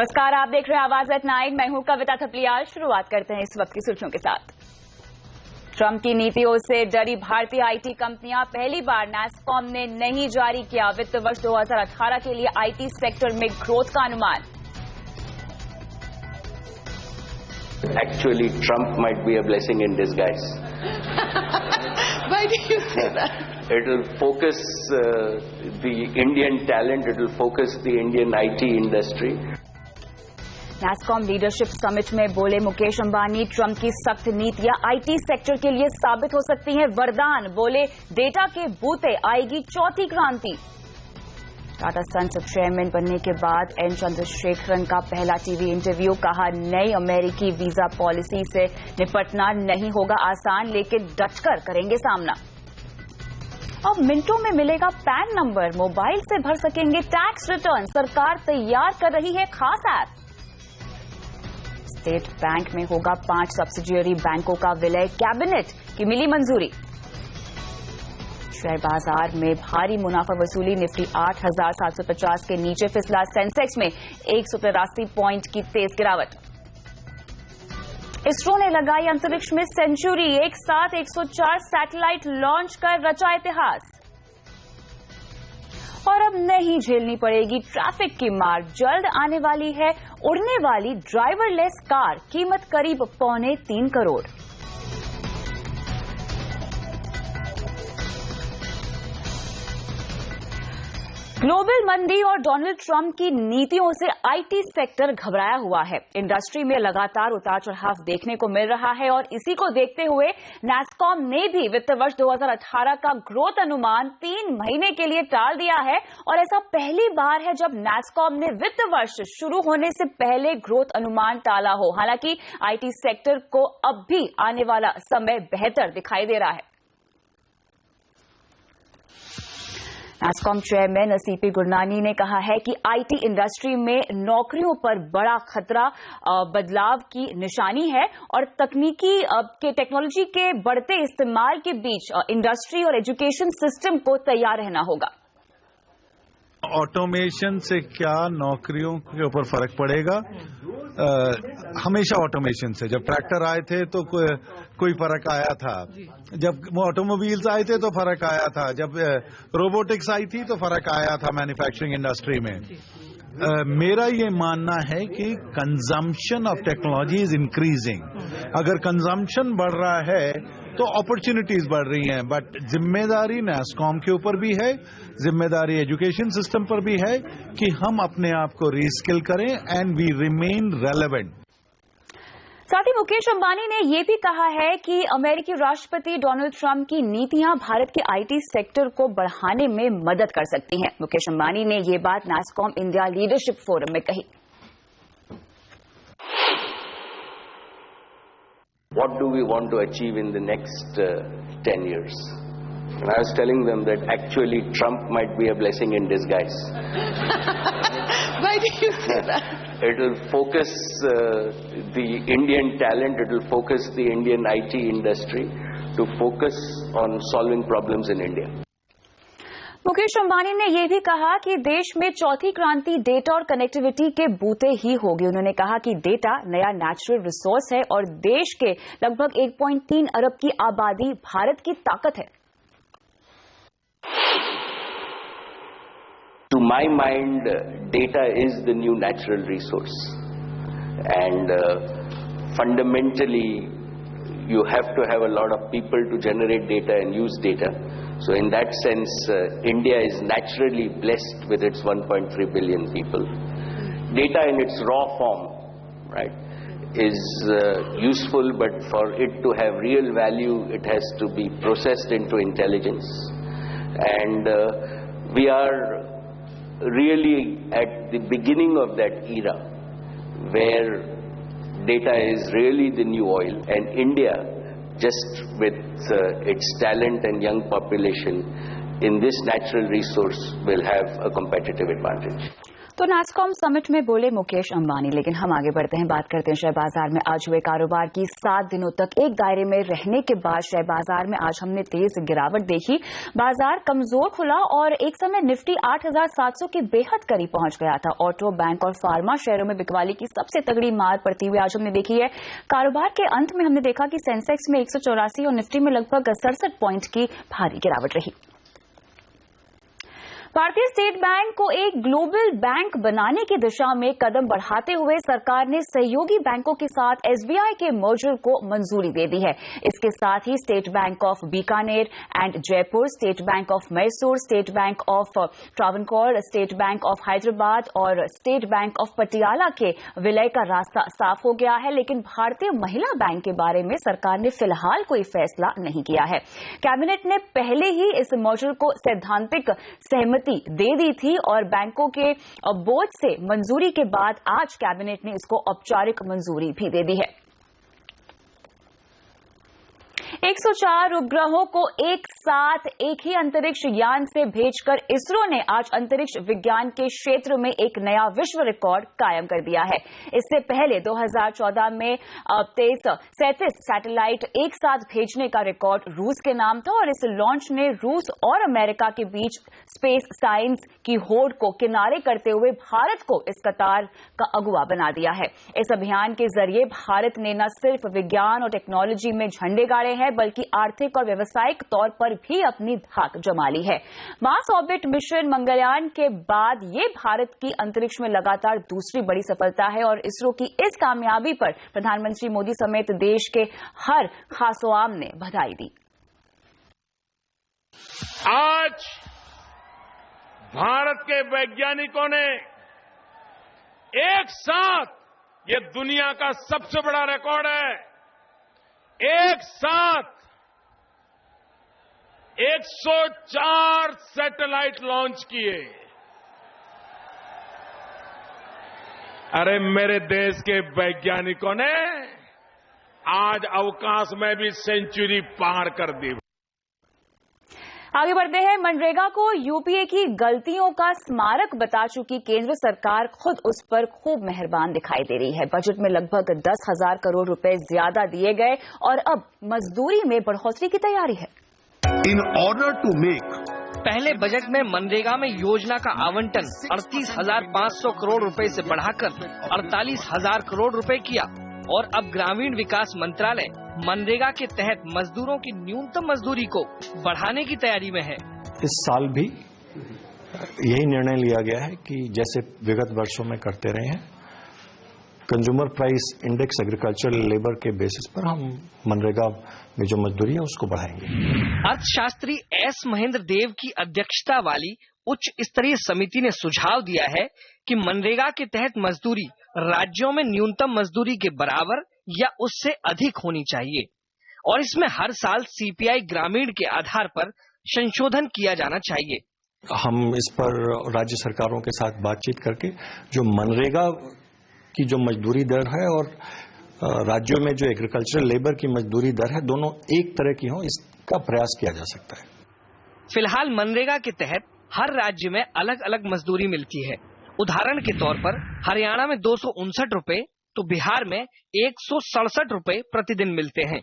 नमस्कार, आप देख रहे हैं आवाज एट नाइट। मैं हूं कविता थपलियाल। शुरुआत करते हैं इस वक्त की सुर्खियों के साथ। ट्रंप की नीतियों से डरी भारतीय आईटी कंपनियां, पहली बार नैसकॉम ने नहीं जारी किया वित्त वर्ष 2018 के लिए आईटी सेक्टर में ग्रोथ का अनुमान। Actually, Trump might be a blessing in disguise. Why do you say that? It will focus the Indian talent, it will focus the Indian IT industry. NASSCOM leadership summit में बोले Mukesh Ambani, Trump की सख्त नीतियां IT sector के लिए साबित हो सकती हैं वरदान। बोले डेटा के बूते आएगी चौथी क्रांति। टाटा सन्स चेयरमैन बनने के बाद एन चंद्रशेखरन का पहला टीवी इंटरव्यू। कहा, नई अमेरिकी वीजा पॉलिसी से निपटना नहीं होगा आसान, लेकिन डटकर करेंगे सामना। अब मिनटों में मिलेगा पैन नंबर, मोबाइल से भर सकेंगे टैक्स रिटर्न। सरकार तैयार कर रही है खास ऐप। स्टेट बैंक में होगा 5 सब्सिडियरी बैंकों का विलय, कैबिनेट की मिली मंजूरी। शेयर बाजार में भारी मुनाफा वसूली, निफ्टी 8,750 के नीचे फिसला। सेंसेक्स में 183 पॉइंट की तेज गिरावट। इसरो ने लगाई अंतरिक्ष में सेंचुरी, एक साथ 104 सैटेलाइट लॉन्च कर रचा इतिहास। और अब नहीं झेलनी पड़ेगी ट्रैफिक की मार, जल्द आने वाली है उड़ने वाली ड्राइवरलेस कार, कीमत करीब 2.25 करोड़। ग्लोबल मंदी और डोनाल्ड ट्रंप की नीतियों से आईटी सेक्टर घबराया हुआ है। इंडस्ट्री में लगातार उतार चढ़ाव देखने को मिल रहा है और इसी को देखते हुए नैसकॉम ने भी वित्त वर्ष 2018 का ग्रोथ अनुमान 3 महीने के लिए टाल दिया है। और ऐसा पहली बार है जब नैसकॉम ने वित्त वर्ष शुरू होने से पहले ग्रोथ अनुमान टाला हो। हालांकि आईटी सेक्टर को अब भी आने वाला समय बेहतर दिखाई दे रहा है। नैसकॉम चेयरमैन सीपी गुरनानी ने कहा है कि आईटी इंडस्ट्री में नौकरियों पर बड़ा खतरा बदलाव की निशानी है और टेक्नोलॉजी के बढ़ते इस्तेमाल के बीच इंडस्ट्री और एजुकेशन सिस्टम को तैयार रहना होगा। ऑटोमेशन से क्या नौकरियों के ऊपर फर्क पड़ेगा? हमेशा ऑटोमेशन से, जब ट्रैक्टर आए थे तो कोई फर्क आया था, जब ऑटोमोबाइल्स आए थे तो फर्क आया था, जब रोबोटिक्स आई थी तो फर्क आया था मैन्युफैक्चरिंग इंडस्ट्री में। मेरा ये मानना है कि consumption of technology is increasing. अगर कंजम्पशन बढ़ रहा है तो अपॉर्चुनिटीज बढ़ रही हैं, बट जिम्मेदारी नैसकॉम के ऊपर भी है, जिम्मेदारी एजुकेशन सिस्टम पर भी है कि हम अपने आप को रीस्किल करें एंड वी रिमेन रेलेवेंट। साथ ही मुकेश अंबानी ने यह भी कहा है कि अमेरिकी राष्ट्रपति डोनाल्ड ट्रंप की नीतियां भारत के आईटी सेक्टर को बढ़ाने में मदद कर सकती हैं। मुकेश अंबानी ने यह बात नैसकॉम इंडिया लीडरशिप फोरम में कही। What do we want to achieve in the next 10 years? And I was telling them that actually Trump might be a blessing in disguise. Why do you say that? It will focus the Indian talent, it will focus the Indian IT industry to focus on solving problems in India. Mukesh Ambani ने यह भी कहा कि देश में चौथी क्रांति data और कनेक्टिविटी के बूते ही होगी। उन्होंने कहा कि डेटा नया नेचुरल रिसोर्स है और देश के लगभग 1.3 अरब की आबादी भारत की ताकत है। To my mind, data is the new natural resource, and fundamentally you have to have a lot of people to generate data and use data. So in that sense, India is naturally blessed with its 1.3 billion people. Data in its raw form, right, is useful, but for it to have real value, it has to be processed into intelligence. And we are really at the beginning of that era where data is really the new oil, and India, just with its talent and young population in this natural resource, will have a competitive advantage. तो NASSCOM summit में बोले मुकेश अंबानी, लेकिन हम आगे बढ़ते हैं, बात करते हैं शेयर बाजार में आज हुए कारोबार की। 7 दिनों तक एक दायरे में रहने के बाद शेयर बाजार में आज हमने तेज गिरावट देखी। बाजार कमजोर खुला और एक समय निफ्टी 8,700 के बेहद करीब पहुंच गया था। ऑटो, बैंक और फार्मा शेयरों में बिकवाली की सबसे तगड़ी मार पड़ती हुई आज हमने देखी है। कारोबार के अंत में हमने देखा कि सेंसेक्स में 184 और निफ्टी में लगभग 67 पॉइंट की भारी गिरावट रही। भारतीय स्टेट बैंक को एक ग्लोबल बैंक बनाने की दिशा में कदम बढ़ाते हुए सरकार ने सहयोगी बैंकों के साथ एसबीआई के मर्जर को मंजूरी दे दी है। इसके साथ ही State Bank of Bikaner and Jaipur, State Bank of Mysore, State Bank of Travancore, State Bank of Hyderabad और स्टेट बैंक ऑफ पटियाला के विलय का रास्ता साफ हो गया है। लेकिन भारतीय महिला बैंक के बारे में सरकार ने फिलहाल कोई फैसला नहीं किया है। कैबिनेट ने पहले ही इस मर्जर को सैद्धांतिक सहमति दे दी थी और बैंकों के बोर्ड से मंजूरी के बाद आज कैबिनेट ने इसको औपचारिक मंजूरी भी दे दी है। 104 उपग्रहों को एक साथ एक ही अंतरिक्ष यान से भेजकर इसरो ने आज अंतरिक्ष विज्ञान के क्षेत्र में एक नया विश्व रिकॉर्ड कायम कर दिया है। इससे पहले 2014 में 37 सैटेलाइट एक साथ भेजने का रिकॉर्ड रूस के नाम था और इस लॉन्च ने रूस और अमेरिका के बीच स्पेस साइंस की होड़ को किनारे करते हुए भारत को इस कतार का अगुवा बना दिया है। इस अभियान के जरिए भारत ने न सिर्फ विज्ञान और टेक्नोलॉजी में झंडे गाड़े हैं बल्कि आर्थिक और व्यावसायिक तौर पर भी अपनी धाक जमा ली है। मार्स ऑर्बिट मिशन मंगलयान के बाद ये भारत की अंतरिक्ष में लगातार दूसरी बड़ी सफलता है और इसरो की इस कामयाबी पर प्रधानमंत्री मोदी समेत देश के हर खासोआम ने बधाई दी। आज भारत के वैज्ञानिकों ने एक साथ, ये दुनिया का सबसे बड़ा रिकॉर्ड है, एक साथ 104 सैटेलाइट लॉन्च किए। अरे मेरे देश के वैज्ञानिकों ने आज अवकाश में भी सेंचुरी पार कर दी। आगे बढ़ते हैं। मनरेगा को यूपीए की गलतियों का स्मारक बता चुकी केंद्र सरकार खुद उस पर खूब मेहरबान दिखाई दे रही है। बजट में लगभग 10,000 करोड़ रुपए ज्यादा दिए गए और अब मजदूरी में बढ़ोतरी की तैयारी है। इन ऑर्डर टू मेक पहले बजट में मनरेगा में योजना का आवंटन 38,500 करोड़ रुपए से बढ़ाकर 48,000 करोड़ रुपए किया और अब ग्रामीण विकास मंत्रालय मनरेगा के तहत मजदूरों की न्यूनतम मजदूरी को बढ़ाने की तैयारी में है। इस साल भी यही निर्णय लिया गया है कि जैसे विगत वर्षों में करते रहे हैं, consumer price index agricultural labour के बेसिस पर हम मनरेगा में जो मजदूरी है उसको बढ़ाएंगे। अर्थशास्त्री एस महेंद्र देव की अध्यक्षता वाली उच्च स्तरीय समिति ने सुझाव दिया है कि मनरेगा के तहत मजदूरी राज्यों में न्यूनतम मजदूरी के बराबर या उससे अधिक होनी चाहिए और इसमें हर साल सीपीआई ग्रामीण के आधार पर संशोधन किया जाना चाहिए। हम इस पर राज्य सरकारों के साथ बातचीत करके जो मनरेगा की जो मजदूरी दर है और राज्यों में जो एग्रीकल्चरल लेबर की मजदूरी दर है, दोनों एक तरह की हो, इसका प्रयास किया जा सकता है। फिलहाल मनरेगा के तहत हर राज्य में अलग अलग मजदूरी मिलती है। उदाहरण के तौर पर हरियाणा में 259 रुपए तो बिहार में 167 रुपए प्रतिदिन मिलते हैं।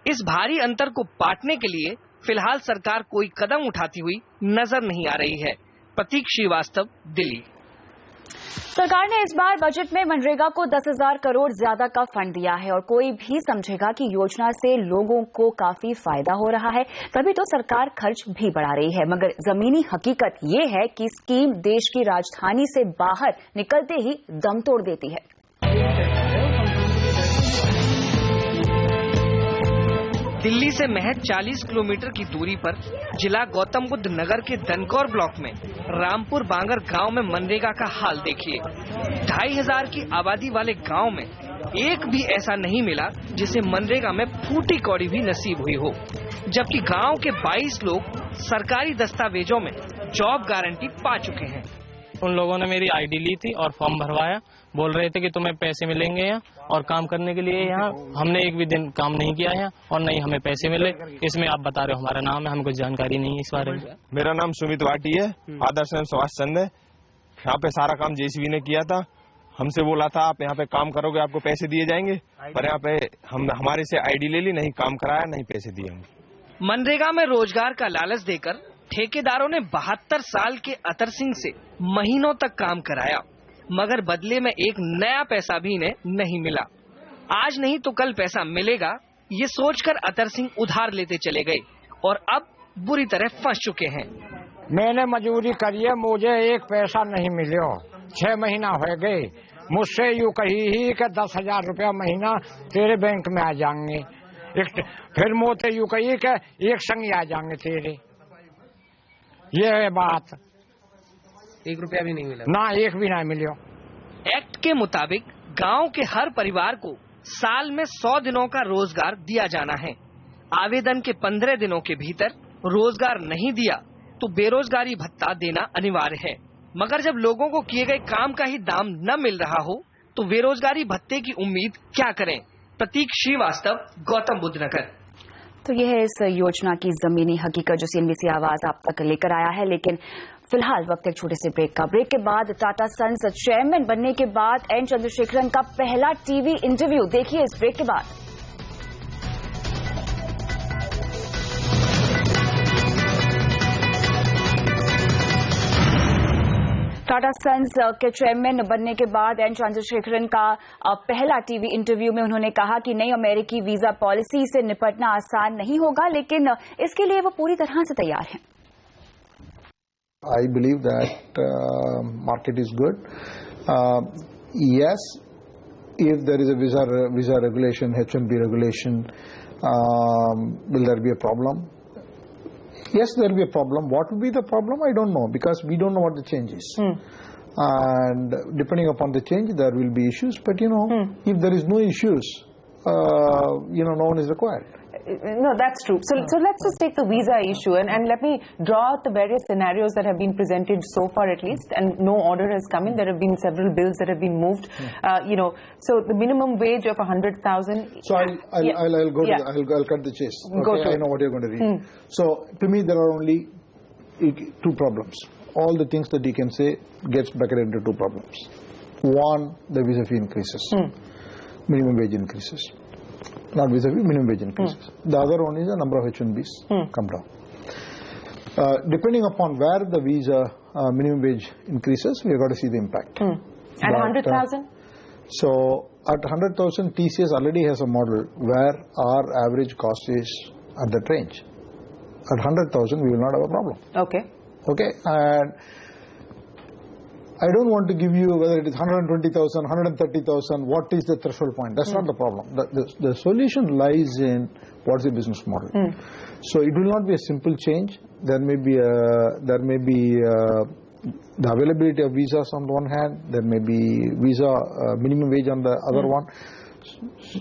इस भारी अंतर को पाटने के लिए फिलहाल सरकार कोई कदम उठाती हुई नजर नहीं आ रही है। प्रतीक श्रीवास्तव, दिल्ली। सरकार ने इस बार बजट में मनरेगा को 10,000 करोड़ ज्यादा का फंड दिया है और कोई भी समझेगा कि योजना से लोगों को काफी फायदा हो रहा है, तभी तो सरकार खर्च भी बढ़ा रही है। मगर जमीनी हकीकत ये है कि स्कीम देश की राजधानी से बाहर निकलते ही दम तोड़ देती है। दिल्ली से महज 40 किलोमीटर की दूरी पर जिला गौतम बुद्ध नगर के दनकौर ब्लॉक में रामपुर बांगर गांव में मनरेगा का हाल देखिए। 2,500 की आबादी वाले गांव में एक भी ऐसा नहीं मिला जिसे मनरेगा में फूटी कौड़ी भी नसीब हुई हो, जबकि गांव के 22 लोग सरकारी दस्तावेजों में जॉब गारंटी पा चुके हैं। उन लोगों ने मेरी आईडी ली थी और फॉर्म भरवाया, बोल रहे थे कि तुम्हें पैसे मिलेंगे यहाँ और काम करने के लिए। यहाँ हमने एक भी दिन काम नहीं किया है और नहीं हमें पैसे मिले। इसमें आप बता रहे हो हमारा नाम है, हमें कुछ जानकारी नहीं है इस बारे में। मेरा नाम सुमित वाटी है, आदर्श सुभाष चंद है। यहाँ पे सारा काम जेसीबी ने किया था। हमसे बोला था आप यहाँ पे काम करोगे आपको पैसे दिए जाएंगे, पर यहाँ पे हमारे से आईडी ले ली, नहीं काम कराया, नहीं पैसे दिए हम। मनरेगा में रोजगार का लालच देकर ठेकेदारों ने 72 साल के अतर सिंह से महीनों तक काम कराया, मगर बदले में एक नया पैसा भी इन्हें नहीं मिला। आज नहीं तो कल पैसा मिलेगा, ये सोचकर अतर सिंह उधार लेते चले गए और अब बुरी तरह फंस चुके हैं। मैंने मजदूरी करी है, मुझे एक पैसा नहीं मिलो, 6 महीना हो गए। मुझसे यूँ कही ही कि 10,000 रुपया महीना तेरे बैंक में आ जाएंगे, फिर मोते यूँ कही कि एक संग आ जाएंगे तेरे। ये है बात। 1 रुपया भी नहीं मिला? ना, एक भी नहीं मिलो। एक्ट के मुताबिक गांव के हर परिवार को साल में 100 दिनों का रोजगार दिया जाना है। आवेदन के 15 दिनों के भीतर रोजगार नहीं दिया तो बेरोजगारी भत्ता देना अनिवार्य है, मगर जब लोगों को किए गए काम का ही दाम न मिल रहा हो तो बेरोजगारी भत्ते की उम्मीद क्या करें। प्रतीक श्रीवास्तव, गौतम बुद्ध नगर। तो यह है इस योजना की जमीनी हकीकत जो CNBC आवाज आप तक लेकर आया है। लेकिन फिलहाल वक्त एक छोटे से ब्रेक का। ब्रेक के बाद टाटा सन्स चेयरमैन बनने के बाद एन चंद्रशेखरन का पहला टीवी इंटरव्यू, देखिए इस ब्रेक के बाद। टाटा सन्स के चेयरमैन बनने के बाद एन चंद्रशेखरन का पहला टीवी इंटरव्यू में उन्होंने कहा कि नई अमेरिकी वीजा पॉलिसी से निपटना आसान नहीं होगा, लेकिन इसके लिए वो पूरी तरह से तैयार हैं। I believe that market is good. Yes, if there is a visa regulation, H-1B regulation, will there be a problem? Yes, there will be a problem. What will be the problem? I don't know, because we don't know what the change is. And depending upon the change, there will be issues. But if there is no issues, no one is required. No, that's true. So let's just take the visa issue and let me draw out the various scenarios that have been presented so far, at least, and no order has come in. There have been several bills that have been moved. So the minimum wage of 100,000. So I'll go. Yeah. I'll cut the chase. Okay, I know what you're going to read. So to me, there are only 2 problems. All the things that you can say gets bucketed into 2 problems. One, the visa fee increases, minimum wage increases. Not vis-a-vis minimum wage increases. The other one is the number of H-1Bs come down. Depending upon where the visa minimum wage increases, we have got to see the impact. At 100,000? So at 100,000, TCS already has a model where our average cost is at that range. At 100,000, we will not have a problem. Okay. And I don't want to give you whether it is 120,000, 130,000, what is the threshold point. That's not the problem. The solution lies in what's the business model. So it will not be a simple change. There may be the availability of visas on the one hand, there may be visa minimum wage on the other one.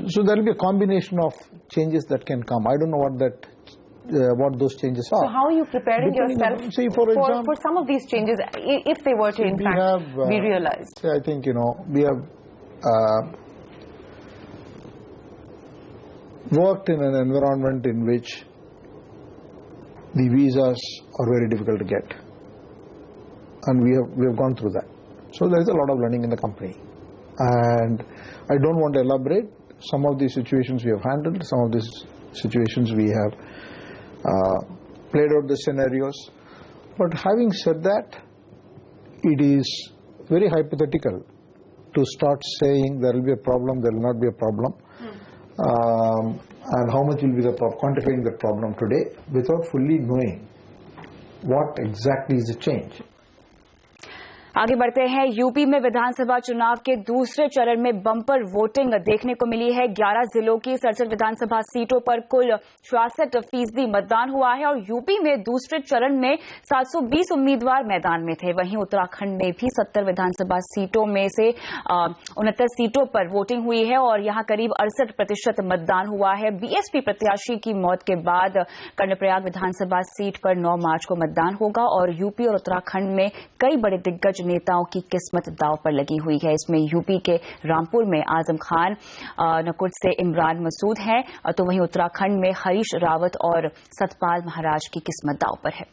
So there will be a combination of changes that can come. I don't know what those changes are. So how are you preparing yourself for some of these changes if they were to in fact be realized? I think we have worked in an environment in which the visas are very difficult to get, and we have gone through that. So there is a lot of learning in the company, and I don't want to elaborate. Some of these situations we have handled, some of these situations we have played out the scenarios. But having said that, it is very hypothetical to start saying there will be a problem, there will not be a problem, and how much will be the quantifying the problem today without fully knowing what exactly is the change. आगे बढ़ते हैं। UP में विधानसभा चुनाव के दूसरे चरण में bumper voting देखने को मिली है। 11 जिलों की 67 विधानसभा सीटों पर कुल 66% मतदान हुआ है और यूपी में दूसरे चरण में 720 उम्मीदवार मैदान में थे। वहीं उत्तराखंड में भी 70 विधानसभा सीटों में से 69 सीटों पर वोटिंग हुई है और यहां करीब 68% मतदान हुआ है। बीएसपी प्रत्याशी की मौत के बाद कर्णप्रयाग विधानसभा सीट पर 9 मार्च को मतदान होगा और यूपी और उत्तराखंड में कई बड़े दिग्गज नेताओं की किस्मत दांव पर लगी हुई है। इसमें यूपी के रामपुर में आजम खान, नकुट से इमरान मसूद हैं, तो वहीं उत्तराखंड में हरीश रावत और सतपाल महाराज की किस्मत दांव पर है।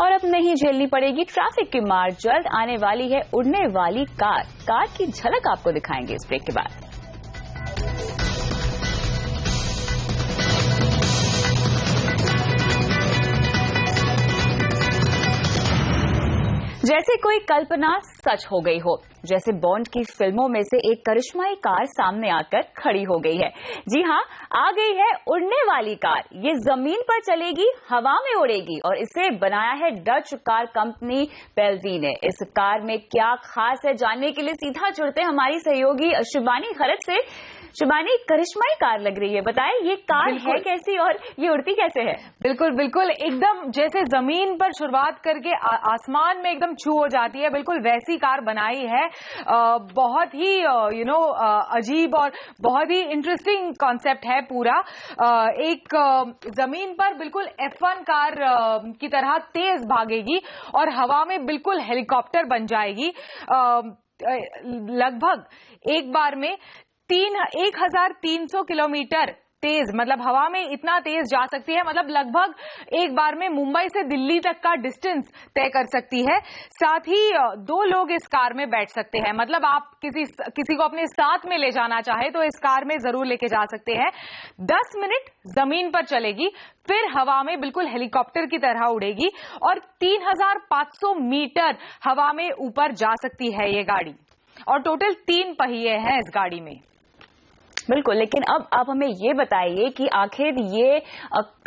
और अब नहीं झेलनी पड़ेगी ट्रैफिक की मार, जल्द आने वाली है उड़ने वाली कार की झलक आपको दिखाएंगे इस ब्रेक के बाद। जैसे कोई कल्पना सच हो गई हो, जैसे बॉन्ड की फिल्मों में से एक करिश्माई कार सामने आकर खड़ी हो गई है। जी हां, आ गई है उड़ने वाली कार। ये जमीन पर चलेगी, हवा में उड़ेगी और इसे बनाया है डच कार कंपनी पेल्जी ने। इस कार में क्या खास है, जानने के लिए सीधा जुड़ते हैं हमारी सहयोगी शिबानी खरत से। शिबानी, करिश्माई कार लग रही है, बताएं ये कार है कैसी और ये उड़ती कैसे है? बिल्कुल बिल्कुल, एकदम जैसे जमीन पर शुरुआत करके आसमान में एकदम छू हो जाती है, बिल्कुल वैसी कार बनाई है। बहुत ही अजीब और बहुत ही इंटरेस्टिंग कॉन्सेप्ट है पूरा। एक जमीन पर बिल्कुल F1 कार की तरह तेज भागेगी और हवा में बिल्कुल हेलीकॉप्टर बन जाएगी। लगभग एक बार में 1300 किलोमीटर तेज, मतलब हवा में इतना तेज जा सकती है, मतलब लगभग एक बार में मुंबई से दिल्ली तक का डिस्टेंस तय कर सकती है। साथ ही 2 लोग इस कार में बैठ सकते हैं, मतलब आप किसी को अपने साथ में ले जाना चाहे तो इस कार में जरूर लेके जा सकते हैं। 10 मिनट जमीन पर चलेगी, फिर हवा में बिल्कुल हेलीकॉप्टर की तरह उड़ेगी और 3500 मीटर हवा में ऊपर जा सकती है ये गाड़ी। और टोटल 3 पहिए हैं इस गाड़ी में। बिल्कुल, लेकिन अब आप हमें ये बताइए कि आखिर ये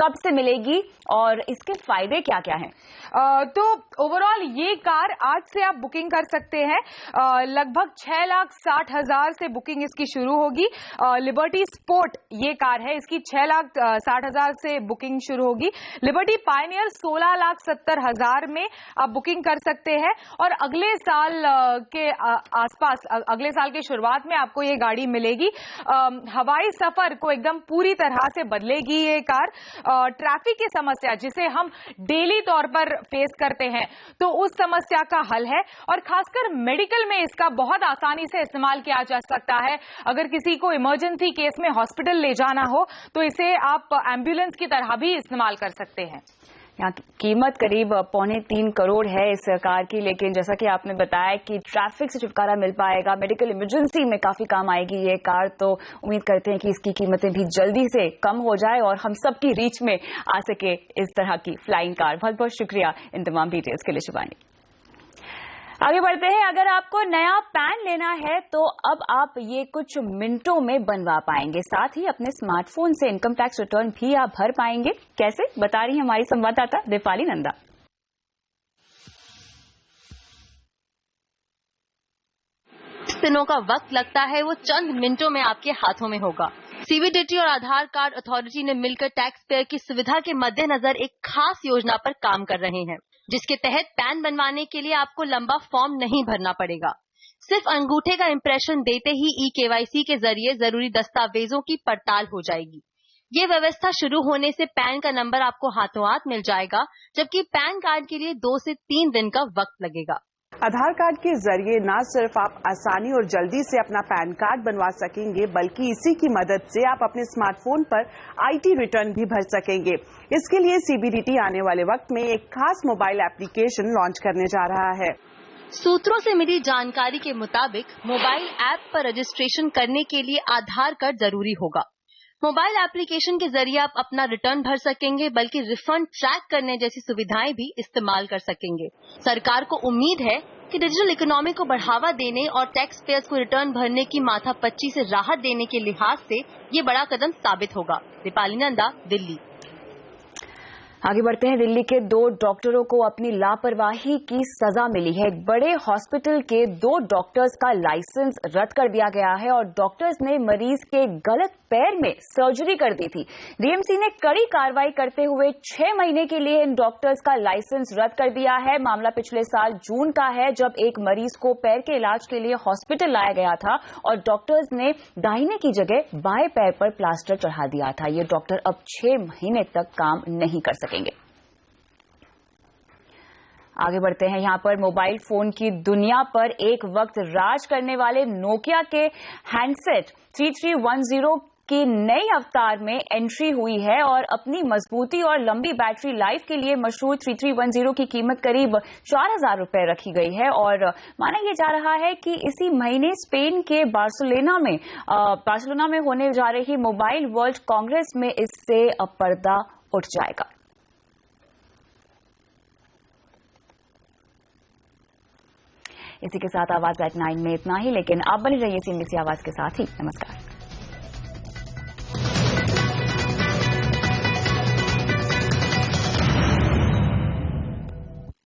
कब से मिलेगी और इसके फायदे क्या क्या हैं? तो ओवरऑल ये कार आज से आप बुकिंग कर सकते हैं। लगभग 6,60,000 से बुकिंग इसकी शुरू होगी। लिबर्टी स्पोर्ट ये कार है, इसकी 6,60,000 से बुकिंग शुरू होगी। लिबर्टी पायनियर 16,70,000 में आप बुकिंग कर सकते हैं और अगले साल के आसपास, अगले साल की शुरुआत में आपको ये गाड़ी मिलेगी। हवाई सफर को एकदम पूरी तरह से बदलेगी ये कार। ट्रैफिक की समस्या जिसे हम डेली तौर पर फेस करते हैं, तो उस समस्या का हल है और खासकर मेडिकल में इसका बहुत आसानी से इस्तेमाल किया जा सकता है। अगर किसी को इमरजेंसी केस में हॉस्पिटल ले जाना हो तो इसे आप एम्बुलेंस की तरह भी इस्तेमाल कर सकते हैं। यहाँ की कीमत करीब 2.25 करोड़ है इस कार की, लेकिन जैसा कि आपने बताया कि ट्रैफिक से छुटकारा मिल पाएगा, मेडिकल इमरजेंसी में काफी काम आएगी ये कार, तो उम्मीद करते हैं कि इसकी कीमतें भी जल्दी से कम हो जाए और हम सबकी रीच में आ सके इस तरह की फ्लाइंग कार। बहुत बहुत शुक्रिया इन तमाम डिटेल्स के लिए शिबानी। आगे बढ़ते हैं। अगर आपको नया पैन लेना है तो अब आप ये कुछ मिनटों में बनवा पाएंगे, साथ ही अपने स्मार्टफोन से इनकम टैक्स रिटर्न भी आप भर पाएंगे। कैसे, बता रही है हमारी संवाददाता दीपाली नंदा। दिनों का वक्त लगता है वो चंद मिनटों में आपके हाथों में होगा। सीबीडीटी और आधार कार्ड अथॉरिटी ने मिलकर टैक्स पेयर की सुविधा के मद्देनजर एक खास योजना पर काम कर रहे हैं, जिसके तहत पैन बनवाने के लिए आपको लंबा फॉर्म नहीं भरना पड़ेगा। सिर्फ अंगूठे का इंप्रेशन देते ही ई-केवाईसी के जरिए जरूरी दस्तावेजों की पड़ताल हो जाएगी। ये व्यवस्था शुरू होने से पैन का नंबर आपको हाथों हाथ मिल जाएगा, जबकि पैन कार्ड के लिए 2 से 3 दिन का वक्त लगेगा। आधार कार्ड के जरिए न सिर्फ आप आसानी और जल्दी से अपना पैन कार्ड बनवा सकेंगे, बल्कि इसी की मदद से आप अपने स्मार्टफोन पर आईटी रिटर्न भी भर सकेंगे। इसके लिए सीबीडीटी आने वाले वक्त में एक खास मोबाइल एप्लीकेशन लॉन्च करने जा रहा है। सूत्रों से मिली जानकारी के मुताबिक मोबाइल ऐप पर रजिस्ट्रेशन करने के लिए आधार कार्ड जरूरी होगा। मोबाइल एप्लीकेशन के जरिए आप अपना रिटर्न भर सकेंगे, बल्कि रिफंड ट्रैक करने जैसी सुविधाएं भी इस्तेमाल कर सकेंगे। सरकार को उम्मीद है कि डिजिटल इकोनॉमी को बढ़ावा देने और टैक्स पेयर्स को रिटर्न भरने की माथापच्ची से राहत देने के लिहाज से ये बड़ा कदम साबित होगा। दीपाली नंदा, दिल्ली। आगे बढ़ते हैं। दिल्ली के 2 डॉक्टरों को अपनी लापरवाही की सजा मिली है। एक बड़े हॉस्पिटल के 2 डॉक्टर्स का लाइसेंस रद्द कर दिया गया है और डॉक्टर्स ने मरीज के गलत पैर में सर्जरी कर दी थी। डीएमसी ने कड़ी कार्रवाई करते हुए 6 महीने के लिए इन डॉक्टर्स का लाइसेंस रद्द कर दिया है। मामला पिछले साल जून का है, जब एक मरीज को पैर के इलाज के लिए हॉस्पिटल लाया गया था और डॉक्टर्स ने दाहिने की जगह बाएं पैर पर प्लास्टर चढ़ा दिया था। ये डॉक्टर अब 6 महीने तक काम नहीं कर सकेंगे। आगे बढ़ते हैं। यहां पर मोबाइल फोन की दुनिया पर एक वक्त राज करने वाले नोकिया के हैंडसेट 3310 की नई अवतार में एंट्री हुई है और अपनी मजबूती और लंबी बैटरी लाइफ के लिए मशहूर 3310 की कीमत करीब 4,000 रुपए रखी गई है और माना यह जा रहा है कि इसी महीने स्पेन के बार्सिलोना में होने जा रही मोबाइल वर्ल्ड कांग्रेस में इससे पर्दा उठ जाएगा। इसी के साथ आवाज एट 9 में इतना ही, लेकिन आप बने रहिए CNBC आवाज के साथ ही। नमस्कार।